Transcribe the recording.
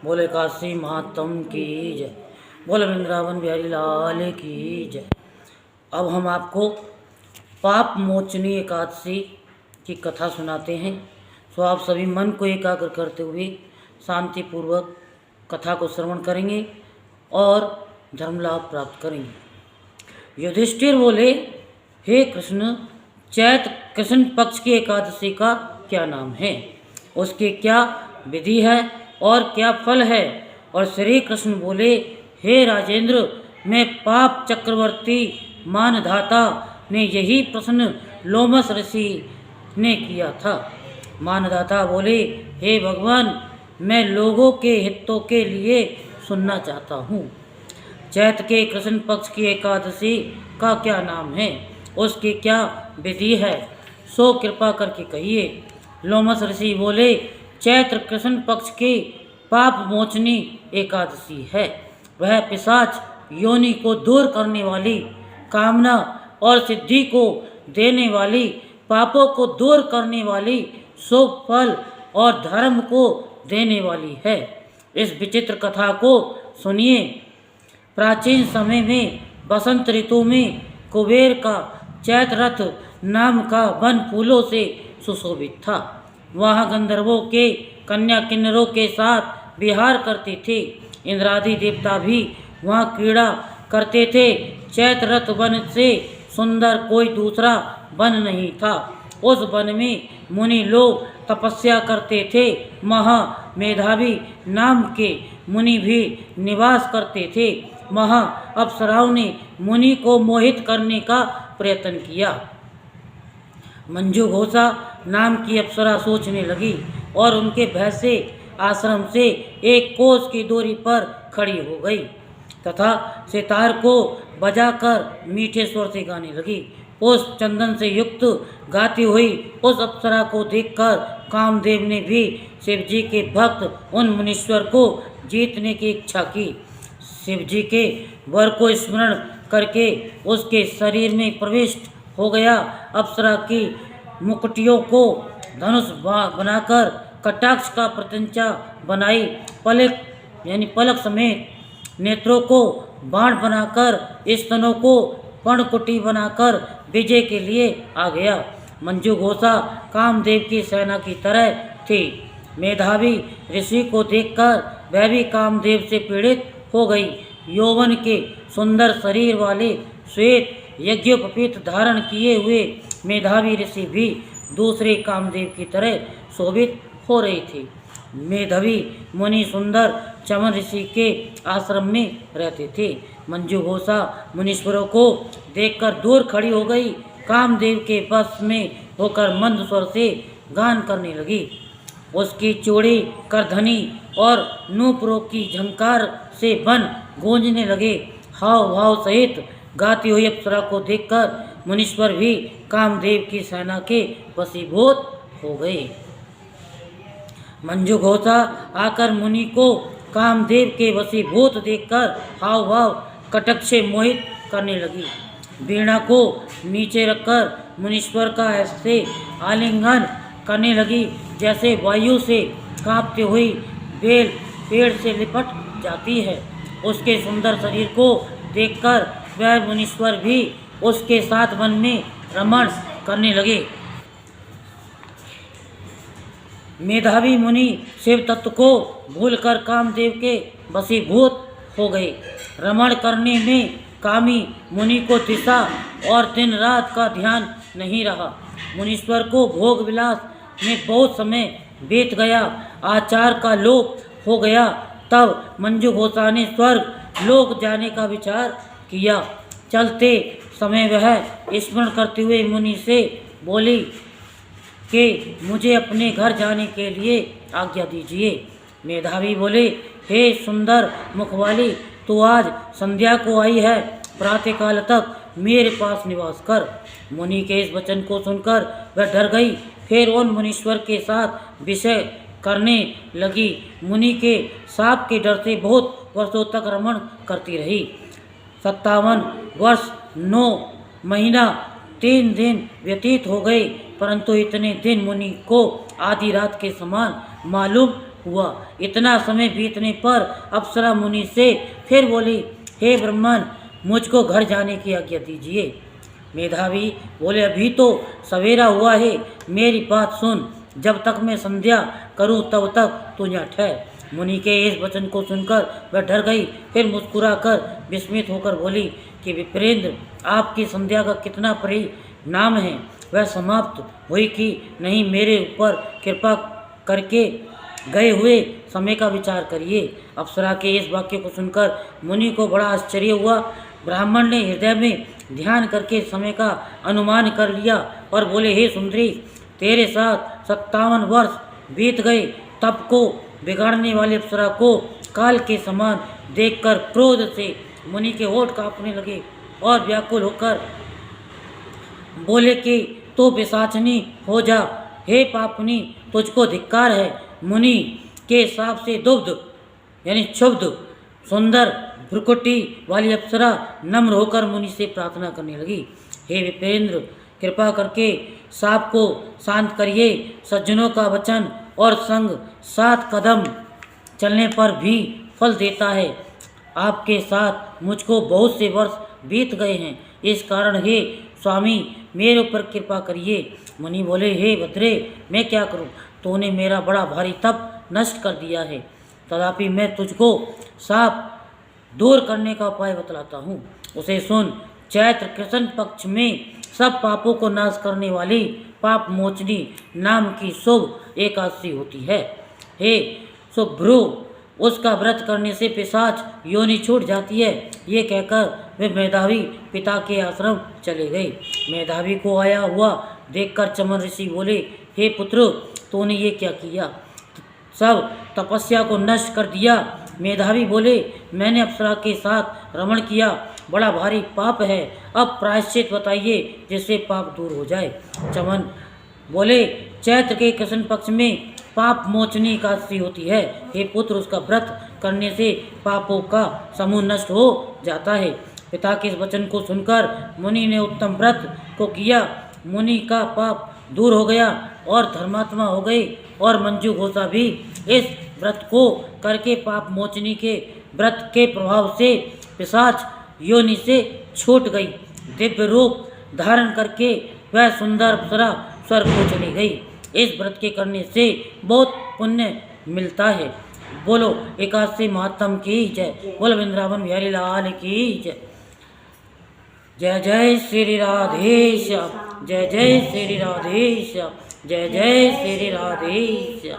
बोले काशी महात्म की जय। बोले वृंदावन बिहारी लाल की जय। अब हम आपको पाप मोचनी एकादशी की कथा सुनाते हैं। सो आप सभी मन को एकाग्र करते हुए शांतिपूर्वक कथा को श्रवण करेंगे और धर्म लाभ प्राप्त करेंगे। युधिष्ठिर बोले, हे कृष्ण, चैत्र कृष्ण पक्ष की एकादशी का क्या नाम है, उसकी क्या विधि है और क्या फल है। और श्री कृष्ण बोले, हे राजेंद्र, मैं पाप चक्रवर्ती मानधाता ने यही प्रश्न लोमस ऋषि ने किया था। मानधाता बोले, हे भगवान, मैं लोगों के हितों के लिए सुनना चाहता हूँ। चैत्र के कृष्ण पक्ष की एकादशी का क्या नाम है, उसकी क्या विधि है, सो कृपा करके कहिए। लोमस ऋषि बोले, चैत्र कृष्ण पक्ष की पाप मोचनी एकादशी है। वह पिशाच योनि को दूर करने वाली, कामना और सिद्धि को देने वाली, पापों को दूर करने वाली, शुभ फल और धर्म को देने वाली है। इस विचित्र कथा को सुनिए। प्राचीन समय में बसंत ऋतु में कुबेर का चैत्र रथ नाम का वन फूलों से सुशोभित था। वहाँ गंधर्वों के कन्या किन्नरों के साथ विहार करते थे। इंद्रादि देवता भी वहाँ क्रीड़ा करते थे। चैत्र रथ वन से सुंदर कोई दूसरा वन नहीं था। उस वन में मुनि लोग तपस्या करते थे। महामेधावी नाम के मुनि भी निवास करते थे। महा अप्सराओं ने मुनि को मोहित करने का प्रयत्न किया। मंजू घोषा नाम की अप्सरा सोचने लगी और उनके भय से आश्रम से एक कोस की दूरी पर खड़ी हो गई तथा सितार को बजाकर मीठे स्वर से गाने लगी। उस चंदन से युक्त गाती हुई उस अप्सरा को देखकर कामदेव ने भी शिवजी के भक्त उन मुनीश्वर को जीतने की इच्छा की। शिवजी के वर को स्मरण करके उसके शरीर में प्रविष्ट हो गया। अप्सरा की मुकुटियों को धनुष बनाकर कटाक्ष का प्रत्यंचा बनाई। पलक समेत नेत्रों को बाण बनाकर, स्तनों को पर्णकुटी बनाकर विजय के लिए आ गया। मंजू घोषा कामदेव की सेना की तरह थी। मेधावी ऋषि को देखकर वह भी कामदेव से पीड़ित हो गई। यौवन के सुंदर शरीर वाले श्वेत यज्ञोपवीत धारण किए हुए मेधावी ऋषि भी दूसरे कामदेव की तरह शोभित हो रही थी। मेधावी मुनि सुंदर चमन ऋषि के आश्रम में रहते थे। मंजू घोषा मुनीश्वरों को देखकर दूर खड़ी हो गई। कामदेव के बस में होकर मंद स्वर से गान करने लगी। उसकी चूड़ी, करधनी और नूपुरों की झंकार से वन गूंजने लगे। हाव भाव सहित गाती हुई अप्सरा को देखकर मुनीश्वर भी कामदेव की सेना के वशीभूत हो गए। मंजू घोषा आकर मुनि को कामदेव के वशीभूत देखकर हाव भाव कटक से मोहित करने लगी। वीणा को नीचे रखकर मुनीश्वर का ऐसे आलिंगन करने लगी जैसे वायु से कांपती हुई बेल पेड़ से लिपट जाती है। उसके सुंदर शरीर को देखकर वह मुनीश्वर भी उसके साथ वन में रमण करने लगे। मेधावी मुनि शिव तत्व को भूलकर कामदेव के वशीभूत हो गए। रमण करने में कामी मुनि को दिशा और दिन रात का ध्यान नहीं रहा। मुनीश्वर को भोग विलास में बहुत समय बीत गया। आचार का लोप हो गया। तब मंजू घोषा ने स्वर्ग लोक जाने का विचार किया। चलते समय वह स्मरण करते हुए मुनि से बोली कि मुझे अपने घर जाने के लिए आज्ञा दीजिए। मेधावी बोले, हे सुंदर मुख वाली, तू आज संध्या को आई है, प्रातःकाल तक मेरे पास निवास कर। मुनि के इस वचन को सुनकर वह डर गई। फिर उन मुनीश्वर के साथ विषय करने लगी। मुनि के शाप के डर से बहुत वर्षों तक रमण करती रही। 57 वर्ष 9 महीना 3 दिन व्यतीत हो गए, परंतु इतने दिन मुनि को आधी रात के समान मालूम हुआ। इतना समय बीतने पर अप्सरा मुनि से फिर बोली, हे ब्राह्मण, मुझको घर जाने की आज्ञा दीजिए। मेधावी बोले, अभी तो सवेरा हुआ है, मेरी बात सुन, जब तक मैं संध्या करूं तब तक तू यहाँ ठहर। मुनि के इस वचन को सुनकर वह डर गई, फिर मुस्कुराकर विस्मित होकर बोली कि विप्रेंद्र, आपकी संध्या का कितना परिणाम है, वह समाप्त हुई कि नहीं, मेरे ऊपर कृपा करके गए हुए समय का विचार करिए। अप्सरा के इस वाक्य को सुनकर मुनि को बड़ा आश्चर्य हुआ। ब्राह्मण ने हृदय में ध्यान करके समय का अनुमान कर लिया और बोले, हे सुंदरी, तेरे साथ 57 वर्ष बीत गए। तप को बिगाड़ने वाली अप्सरा को काल के समान देखकर क्रोध से मुनि के होठ कांपने लगे और व्याकुल होकर बोले कि तो पिशाचनी हो जा, हे पापनी, तुझको धिक्कार है। मुनि के साप से दुग्ध यानी क्षुब्ध सुंदर भ्रुकुटी वाली अप्सरा नम्र होकर मुनि से प्रार्थना करने लगी, हे विप्रेंद्र, कृपा करके साप को शांत करिए। सज्जनों का वचन और संग 7 कदम चलने पर भी फल देता है। आपके साथ मुझको बहुत से वर्ष बीत गए हैं, इस कारण हे स्वामी, मेरे ऊपर कृपा करिए। मुनि बोले, हे भद्रे, मैं क्या करूं? तूने मेरा बड़ा भारी तप नष्ट कर दिया है। तथापि मैं तुझको साप दूर करने का उपाय बतलाता हूँ, उसे सुन। चैत्र कृष्ण पक्ष में सब पापों को नाश करने वाली पाप मोचनी नाम की शुभ एकादशी होती है। हे शुभ्रू, उसका व्रत करने से पिशाच योनि छूट जाती है। ये कहकर वे मेधावी पिता के आश्रम चले गए। मेधावी को आया हुआ देखकर चमन ऋषि बोले, हे पुत्र, तूने ये क्या किया? सब तपस्या को नष्ट कर दिया। मेधावी बोले, मैंने अप्सरा के साथ रमण किया, बड़ा भारी पाप है। अब प्रायश्चित बताइए जिससे पाप दूर हो जाए। चमन बोले, चैत्र के कृष्ण पक्ष में पाप मोचनी एकादशी होती है। हे पुत्र, उसका व्रत करने से पापों का समूह नष्ट हो जाता है। पिता के इस वचन को सुनकर मुनि ने उत्तम व्रत को किया। मुनि का पाप दूर हो गया और धर्मात्मा हो गए। और मंजू घोषा भी इस व्रत को करके पाप मोचनी के व्रत के प्रभाव से पिशाच योनि से छूट गई। दिव्य रूप धारण करके वह सुंदर अप्सरा स्वर्ग को चली गई। इस व्रत के करने से बहुत पुण्य मिलता है। बोलो एकादशी महात्म की जय। बोलो वृंदावन बिहारी लाल की जय। जय जय श्री राधेश, जय जय श्री राधेश, जय जय श्री राधेश।